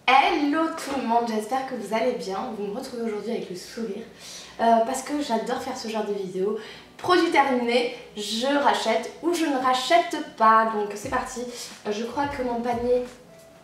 Hello tout le monde, j'espère que vous allez bien. Vous me retrouvez aujourd'hui avec le sourire parce que j'adore faire ce genre de vidéos. Produit terminé, je rachète ou je ne rachète pas. Donc c'est parti, je crois que mon panier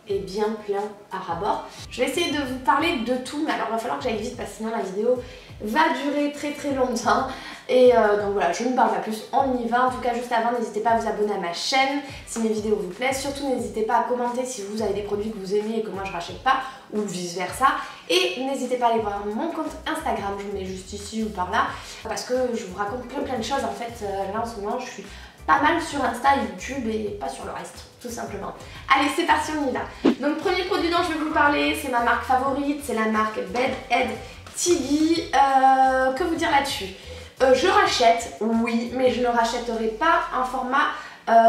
est bien plein à ras-bord. Je vais essayer de vous parler de tout, mais alors il va falloir que j'aille vite parce que sinon la vidéo va durer très longtemps. Et donc voilà, je ne parle pas plus, on y va. En tout cas, juste avant, n'hésitez pas à vous abonner à ma chaîne si mes vidéos vous plaisent. Surtout, n'hésitez pas à commenter si vous avez des produits que vous aimez et que moi je rachète pas, ou vice versa. Et n'hésitez pas à aller voir mon compte Instagram, je vous mets juste ici ou par là, parce que je vous raconte plein de choses. En fait, là en ce moment, je suis pas mal sur Insta et YouTube et pas sur le reste, tout simplement. Allez, c'est parti, on y va. Donc, premier produit dont je vais vous parler, c'est ma marque favorite, c'est la marque Bed Head Tiggy. Que vous dire là-dessus? Je rachète, oui, mais je ne rachèterai pas un format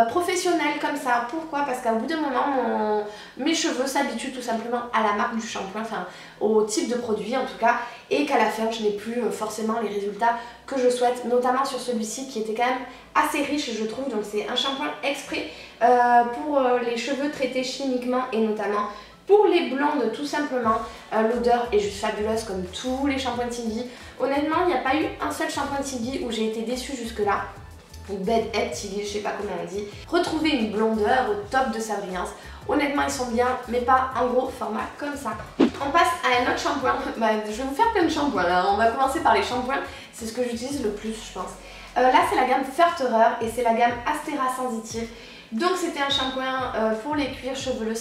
professionnel comme ça. Pourquoi? Parce qu'au bout d'un moment, mes cheveux s'habituent tout simplement à la marque du shampoing, enfin au type de produit en tout cas, et qu'à la fin je n'ai plus forcément les résultats que je souhaite, notamment sur celui-ci qui était quand même assez riche je trouve. Donc c'est un shampoing exprès pour les cheveux traités chimiquement et notamment pour les blondes tout simplement. L'odeur est juste fabuleuse comme tous les shampoings Tiggy. Honnêtement, il n'y a pas eu un seul shampoing Tiggy où j'ai été déçue jusque là. Bed Head Tiggy, je sais pas comment on dit. Retrouver une blondeur au top de sa brillance. Honnêtement, ils sont bien, mais pas en gros format comme ça. On passe à un autre shampoing. Je vais vous faire plein de shampoings là. On va commencer par les shampoings. C'est ce que j'utilise le plus, je pense. Là, c'est la gamme Verterer et c'est la gamme Astera Sensitive. Donc, c'était un shampoing pour les cuirs chevelus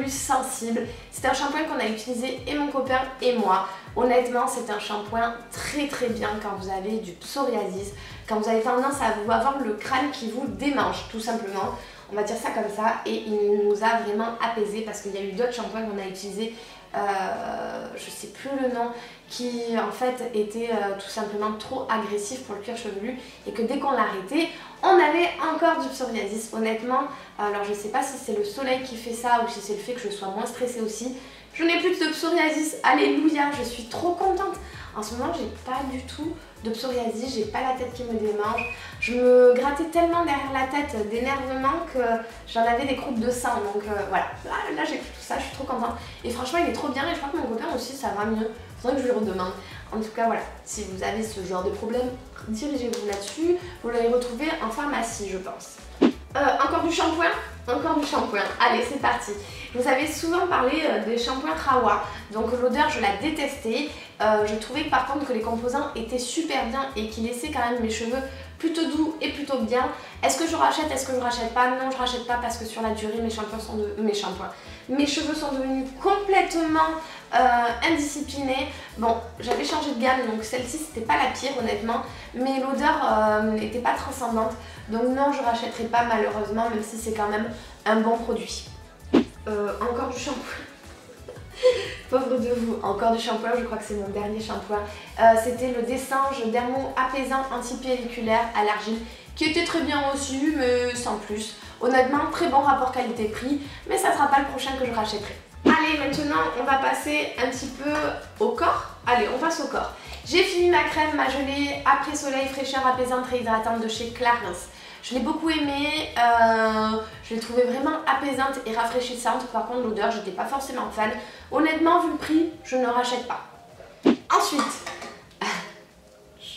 sensibles. C'est un shampoing qu'on a utilisé et mon copain et moi. Honnêtement, c'est un shampoing très bien quand vous avez du psoriasis, quand vous avez tendance à avoir le crâne qui vous démange tout simplement. On va dire ça comme ça, et il nous a vraiment apaisé parce qu'il y a eu d'autres shampoings qu'on a utilisés, je sais plus le nom, qui en fait étaient tout simplement trop agressifs pour le cuir chevelu et que dès qu'on l'arrêtait, on avait encore du psoriasis. Honnêtement, alors je sais pas si c'est le soleil qui fait ça ou si c'est le fait que je sois moins stressée aussi. Je n'ai plus de psoriasis, alléluia, je suis trop contente. En ce moment, j'ai pas du tout de psoriasis, j'ai pas la tête qui me démange. Je me grattais tellement derrière la tête d'énervement que j'en avais des croûtes de sang. Donc voilà, là j'ai plus tout ça, je suis trop contente. Et franchement, il est trop bien et je crois que mon copain aussi, ça va mieux. Faudrait que je lui redemande. En tout cas, voilà, si vous avez ce genre de problème, dirigez-vous là-dessus. Vous l'allez retrouver en pharmacie, je pense. Encore du shampoing? Encore du shampoing. Allez, c'est parti. Vous avez souvent parlé des shampoings Rawa. Donc l'odeur, je la détestais. Je trouvais par contre que les composants étaient super bien et qui laissaient quand même mes cheveux plutôt doux et plutôt bien. Est-ce que je rachète? Est-ce que je rachète pas? Non, je rachète pas parce que sur la durée, mes cheveux sont devenus complètement indisciplinés. Bon, j'avais changé de gamme, donc celle-ci c'était pas la pire honnêtement, mais l'odeur n'était pas transcendante. Donc non, je rachèterai pas malheureusement, même si c'est quand même un bon produit. Encore du shampoing. Pauvre de vous, encore du shampoing, je crois que c'est mon dernier shampoing. C'était le Dessange Dermo Apaisant Anti-pelliculaire à l'argile, qui était très bien aussi, mais sans plus. Honnêtement, très bon rapport qualité-prix, mais ça sera pas le prochain que je rachèterai. Allez, maintenant, on va passer un petit peu au corps. Allez, on passe au corps. J'ai fini ma crème, ma gelée après soleil, fraîcheur apaisante, réhydratante de chez Clarins. Je l'ai beaucoup aimée, je l'ai trouvée vraiment apaisante et rafraîchissante. Par contre, l'odeur, j'étais pas forcément fan. Honnêtement, vu le prix, je ne rachète pas. Ensuite,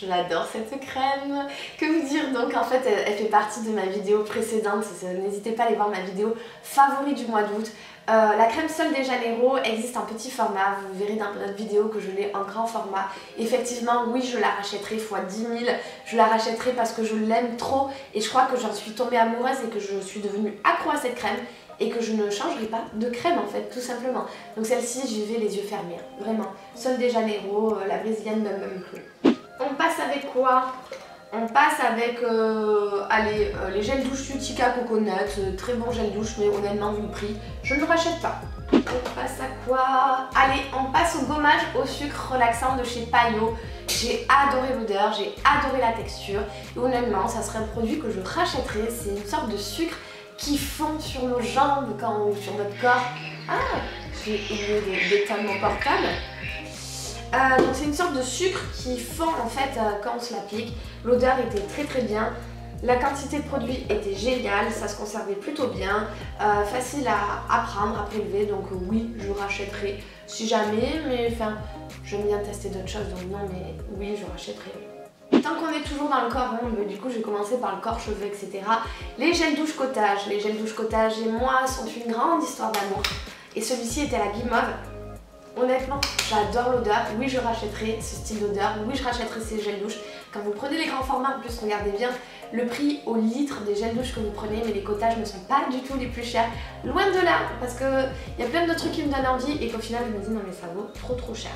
j'adore cette crème. Que vous dire? Donc en fait, elle fait partie de ma vidéo précédente. N'hésitez pas à aller voir ma vidéo favori du mois d'août. La crème Sol de Janeiro existe en petit format, vous verrez dans notre vidéo que je l'ai en grand format. Effectivement, oui, je la rachèterai x 10 000, je la rachèterai parce que je l'aime trop et je crois que j'en suis tombée amoureuse et que je suis devenue accro à cette crème et que je ne changerai pas de crème en fait, tout simplement. Donc celle-ci, j'y vais les yeux fermés, vraiment. Sol de Janeiro, la brésilienne Bum Bum Crew. On passe avec quoi? On passe avec les gels douche Utica Coconut, très bon gel douche, mais honnêtement vu le prix, je ne le rachète pas. On passe à quoi? Allez, on passe au gommage au sucre relaxant de chez Payo. J'ai adoré l'odeur, j'ai adoré la texture, et honnêtement, ça serait un produit que je rachèterais. C'est une sorte de sucre qui fond sur nos jambes, sur notre corps. Ah, j'ai oublié d'éteindre mon portable. Donc c'est une sorte de sucre qui fond en fait quand on se l'applique. L'odeur était très bien. La quantité de produits était géniale, ça se conservait plutôt bien, facile à prendre, à prélever, donc oui, je rachèterai si jamais, mais enfin, j'aime bien tester d'autres choses, donc non, mais oui, je rachèterai. Tant qu'on est toujours dans le corps, du coup, je vais commencer par le corps, cheveux, etc. Les gels douche cottage. Les gels douche cottage et moi sont une grande histoire d'amour, et celui-ci était la guimauve. Honnêtement, j'adore l'odeur. Oui, je rachèterai ce style d'odeur. Oui, je rachèterai ces gels douche. Quand vous prenez les grands formats, en plus, regardez bien le prix au litre des gels douche que vous prenez, mais les cottages ne sont pas du tout les plus chers. Loin de là, parce qu'il y a plein de trucs qui me donnent envie et qu'au final, je me dis non mais ça vaut trop cher.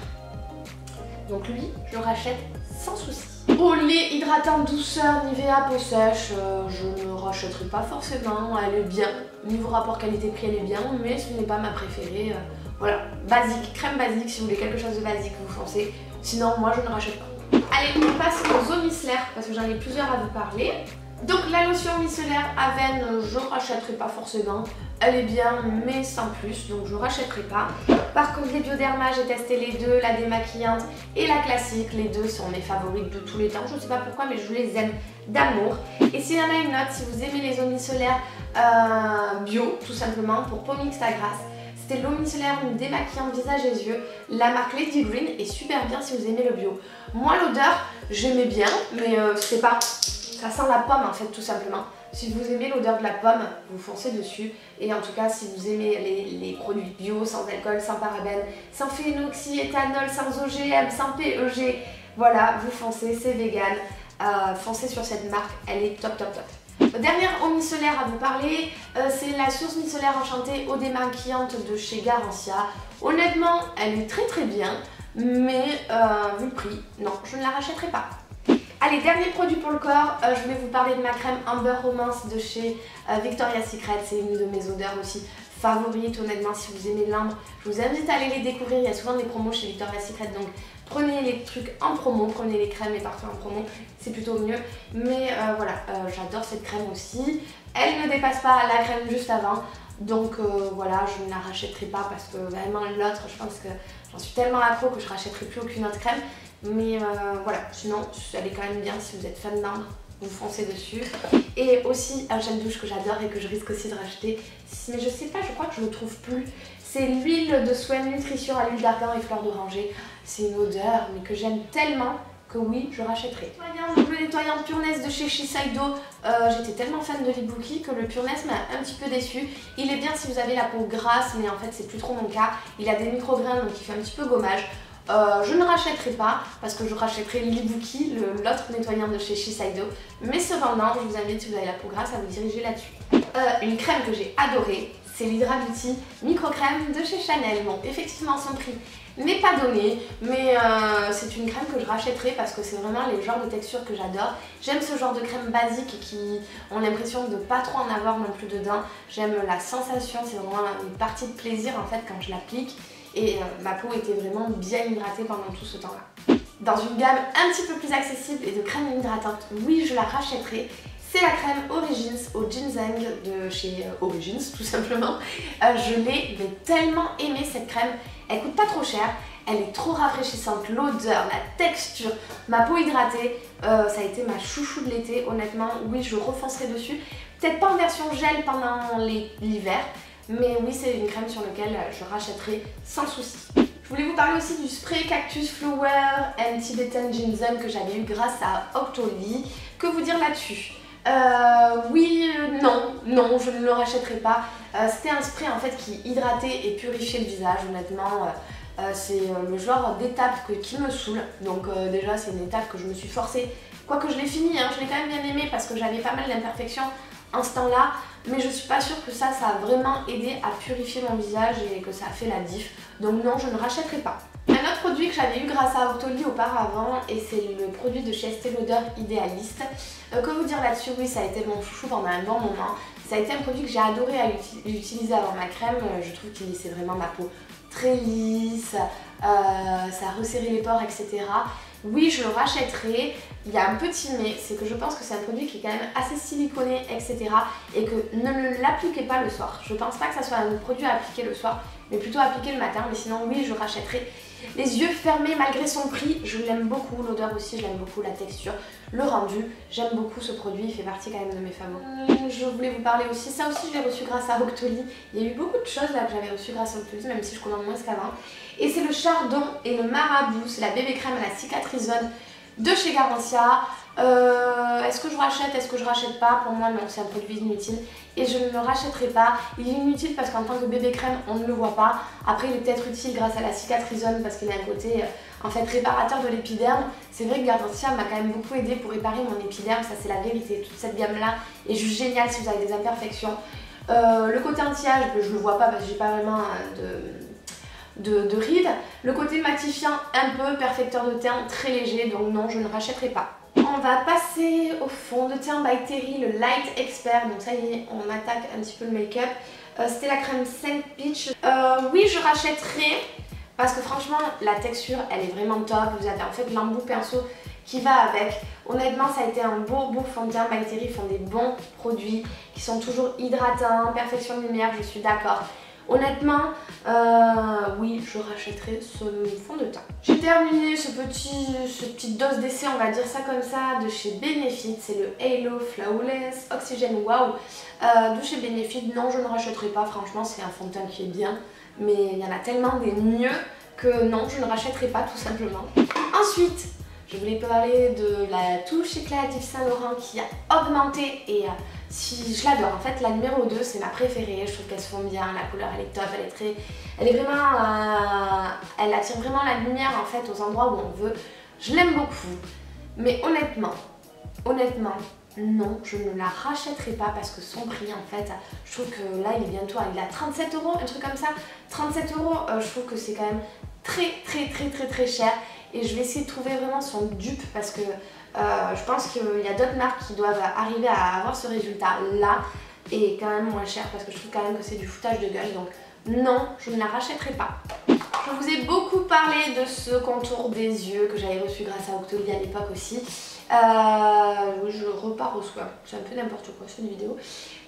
Donc lui, je le rachète sans souci. Au lait hydratant douceur Nivea peau sèche, je ne rachèterai pas forcément. Elle est bien. Niveau rapport qualité-prix, elle est bien, mais ce n'est pas ma préférée. Voilà, basique, crème basique, si vous voulez quelque chose de basique, vous foncez. Sinon, moi, je ne rachète pas. Allez, on passe aux eaux micellaires, parce que j'en ai plusieurs à vous parler. Donc, la lotion micellaire Aven, je ne rachèterai pas forcément. Elle est bien, mais sans plus, donc je ne rachèterai pas. Par contre, les Bioderma, j'ai testé les deux, la démaquillante et la classique. Les deux sont mes favorites de tous les temps. Je ne sais pas pourquoi, mais je les aime d'amour. Et s'il y en a une autre, si vous aimez les eaux micellaires bio, tout simplement, pour peau mixte à grasse, c'était l'eau micellaire démaquillante visage et yeux. La marque Lady Green est super bien si vous aimez le bio. Moi, l'odeur, j'aimais bien, mais c'est pas... Ça sent la pomme en fait, tout simplement. Si vous aimez l'odeur de la pomme, vous foncez dessus. Et en tout cas, si vous aimez les produits bio, sans alcool, sans parabènes, sans phénoxyéthanol, sans OGM, sans PEG, voilà, vous foncez, c'est vegan. Foncez sur cette marque, elle est top. Dernière eau micellaire à vous parler, c'est la source micellaire enchantée eau démaquillante de chez Garancia. Honnêtement, elle est très bien, mais vu le prix, non, je ne la rachèterai pas. Allez, dernier produit pour le corps, je voulais vous parler de ma crème Amber Romance de chez Victoria's Secret. C'est une de mes odeurs aussi favorites, honnêtement, si vous aimez l'ambre. Je vous invite à aller les découvrir, il y a souvent des promos chez Victoria's Secret, donc prenez les trucs en promo, prenez les crèmes et parfums en promo, c'est plutôt mieux. Mais voilà, j'adore cette crème aussi. Elle ne dépasse pas la crème juste avant, donc voilà, je ne la rachèterai pas parce que vraiment l'autre, je pense que j'en suis tellement accro que je rachèterai plus aucune autre crème. Mais voilà, sinon elle est quand même bien si vous êtes fan d'ambre, vous foncez dessus. Et aussi un gel douche que j'adore et que je risque aussi de racheter, mais je sais pas, je crois que je ne le trouve plus. C'est l'huile de soin nutrition à l'huile d'argan et fleur d'oranger. C'est une odeur mais que j'aime tellement que oui, je rachèterai. Le nettoyant Pureness de chez Shiseido, j'étais tellement fan de l'Ibuki que le Pureness m'a un petit peu déçu. Il est bien si vous avez la peau grasse, mais en fait c'est plus trop mon cas. Il a des micro-grains donc il fait un petit peu gommage. Je ne rachèterai pas parce que je rachèterai l'Ibuki, l'autre nettoyant de chez Shiseido. Mais cependant, je vous invite, si vous avez la peau grasse, à vous diriger là-dessus. Une crème que j'ai adorée, c'est l'Hydra Beauty Micro Crème de chez Chanel. Bon, effectivement, son prix n'est pas donné, mais c'est une crème que je rachèterai parce que c'est vraiment les genres de textures que j'adore. J'aime ce genre de crème basique qui ont l'impression de pas trop en avoir non plus dedans. J'aime la sensation, c'est vraiment une partie de plaisir en fait quand je l'applique. Et ma peau était vraiment bien hydratée pendant tout ce temps-là. Dans une gamme un petit peu plus accessible et de crème hydratantes, oui, je la rachèterai. C'est la crème Origins au ginseng de chez Origins, tout simplement. Je l'ai tellement aimée cette crème. Elle coûte pas trop cher, elle est trop rafraîchissante. L'odeur, la texture, ma peau hydratée, ça a été ma chouchou de l'été. Honnêtement, oui, je refoncerai dessus. Peut-être pas en version gel pendant l'hiver. Mais oui, c'est une crème sur laquelle je rachèterai sans souci. Je voulais vous parler aussi du spray Cactus Flower and Tibetan Ginseng que j'avais eu grâce à Octoly. Que vous dire là-dessus? Oui, non, je ne le rachèterai pas. C'était un spray en fait qui hydratait et purifiait le visage, honnêtement. C'est le genre d'étape qui me saoule. Donc déjà, c'est une étape que je me suis forcée. Quoique je l'ai fini, hein, je l'ai quand même bien aimé parce que j'avais pas mal d'imperfections en ce temps-là, mais je suis pas sûre que ça a vraiment aidé à purifier mon visage et que ça a fait la diff. Donc non, je ne rachèterai pas. Un autre produit que j'avais eu grâce à Octoly auparavant, et c'est le produit de chez Estée Lauder Idéaliste. Que vous dire là-dessus? Oui, ça a été mon chouchou pendant un bon moment. Ça a été un produit que j'ai adoré à utiliser avant ma crème. Je trouve qu'il laissait vraiment ma peau très lisse, ça resserrait les pores, etc. Oui, je le rachèterai. Il y a un petit mais, c'est que je pense que c'est un produit qui est quand même assez siliconé, etc. Et que ne l'appliquez pas le soir. Je pense pas que ça soit un produit à appliquer le soir, mais plutôt à appliquer le matin. Mais sinon, oui, je rachèterai. Les yeux fermés malgré son prix, je l'aime beaucoup, l'odeur aussi, je l'aime beaucoup, la texture, le rendu, j'aime beaucoup ce produit, il fait partie quand même de mes favoris. Je voulais vous parler aussi, ça aussi je l'ai reçu grâce à Octoly. Il y a eu beaucoup de choses là que j'avais reçu grâce à Octoly, même si je commande moins qu'avant. Et c'est le Chardon et le Marabout, c'est la bébé crème à la cicatrisone de chez Garancia. Est-ce que je rachète, est-ce que je rachète pas? Pour moi non, c'est un produit inutile et je ne le rachèterai pas. Il est inutile parce qu'en tant que bébé crème on ne le voit pas. Après il est peut-être utile grâce à la cicatrisone parce qu'il a un côté en fait réparateur de l'épiderme. C'est vrai que Garancia m'a quand même beaucoup aidé pour réparer mon épiderme, ça c'est la vérité. Toute cette gamme là est juste géniale si vous avez des imperfections. Le côté anti-âge, je le vois pas parce que j'ai pas vraiment de rides. Le côté matifiant un peu, perfecteur de teint très léger, donc non je ne rachèterai pas. On va passer au fond de teint by Terry, le Light Expert. Donc ça y est, on attaque un petit peu le make-up. C'était la crème Saint Peach. Oui, je rachèterai parce que franchement, la texture, elle est vraiment top. Vous avez en fait l'embout pinceau qui va avec. Honnêtement, ça a été un beau fond de teint. By Terry font des bons produits qui sont toujours hydratants, perfection de lumière, je suis d'accord. Honnêtement, oui, je rachèterai ce fond de teint. J'ai terminé ce petite dose d'essai, on va dire ça comme ça, de chez Benefit. C'est le Halo Flawless Oxygen Wow de chez Benefit. Non, je ne rachèterai pas, franchement, c'est un fond de teint qui est bien. Mais il y en a tellement des mieux que non, je ne rachèterai pas tout simplement. Ensuite, je voulais parler de la touche éclat d'Yves Saint Laurent qui a augmenté et si je l'adore. En fait, la numéro 2 c'est ma préférée. Je trouve qu'elle se fond bien, la couleur elle est top, elle est vraiment, elle attire vraiment la lumière en fait aux endroits où on veut. Je l'aime beaucoup, mais honnêtement, non, je ne la rachèterai pas parce que son prix en fait, je trouve que là il est bientôt, il est à 37 €, un truc comme ça. 37 €, je trouve que c'est quand même très cher et je vais essayer de trouver vraiment son dupe parce que je pense qu'il y a d'autres marques qui doivent arriver à avoir ce résultat là et quand même moins cher parce que je trouve quand même que c'est du foutage de gueule, donc non, je ne la rachèterai pas. Je vous ai beaucoup parlé de ce contour des yeux que j'avais reçu grâce à Octoly à l'époque aussi. Je repars au soin, c'est un peu n'importe quoi cette vidéo.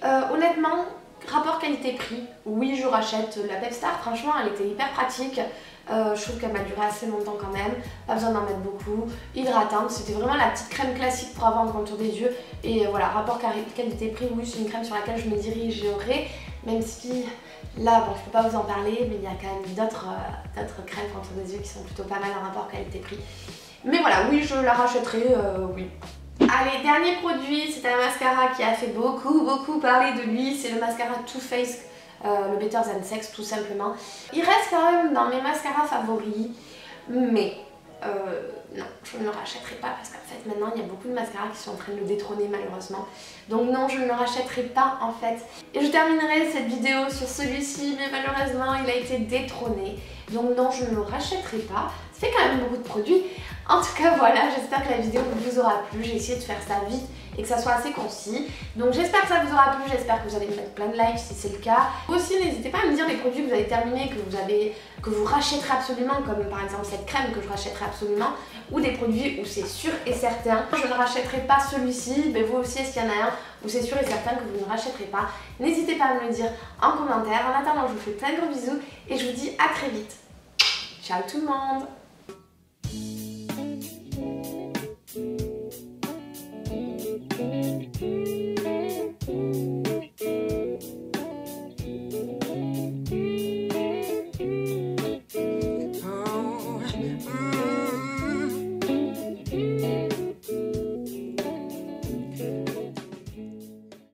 Honnêtement, rapport qualité-prix, oui je rachète la Pepstar, franchement elle était hyper pratique. Je trouve qu'elle m'a duré assez longtemps quand même, pas besoin d'en mettre beaucoup, hydratante, c'était vraiment la petite crème classique pour avoir un contour des yeux. Et voilà, rapport qualité-prix, oui c'est une crème sur laquelle je me dirigerai, même si là bon je peux pas vous en parler, mais il y a quand même d'autres crèmes contour des yeux qui sont plutôt pas mal en rapport qualité-prix. Mais voilà, oui je la rachèterai, oui. Allez, dernier produit, c'est un mascara qui a fait beaucoup parler de lui, c'est le mascara Too Faced. Le Better Than Sex tout simplement. Il reste quand même dans mes mascaras favoris, mais non, je ne le rachèterai pas parce qu'en fait maintenant il y a beaucoup de mascaras qui sont en train de le détrôner malheureusement. Donc non, je ne le rachèterai pas en fait. Et je terminerai cette vidéo sur celui-ci, mais malheureusement il a été détrôné. Donc non, je ne le rachèterai pas. Ça fait quand même beaucoup de produits. En tout cas voilà, j'espère que la vidéo vous aura plu. J'ai essayé de faire ça vite et que ça soit assez concis. Donc j'espère que ça vous aura plu, j'espère que vous allez me mettre plein de likes si c'est le cas. Aussi n'hésitez pas à me dire les produits que vous avez terminés, que vous rachèterez absolument, comme par exemple cette crème que je rachèterai absolument, ou des produits où c'est sûr et certain. Je ne rachèterai pas celui-ci, mais vous aussi est-ce qu'il y en a un où c'est sûr et certain que vous ne rachèterez pas. N'hésitez pas à me le dire en commentaire. En attendant, je vous fais plein de gros bisous et je vous dis à très vite. Ciao tout le monde!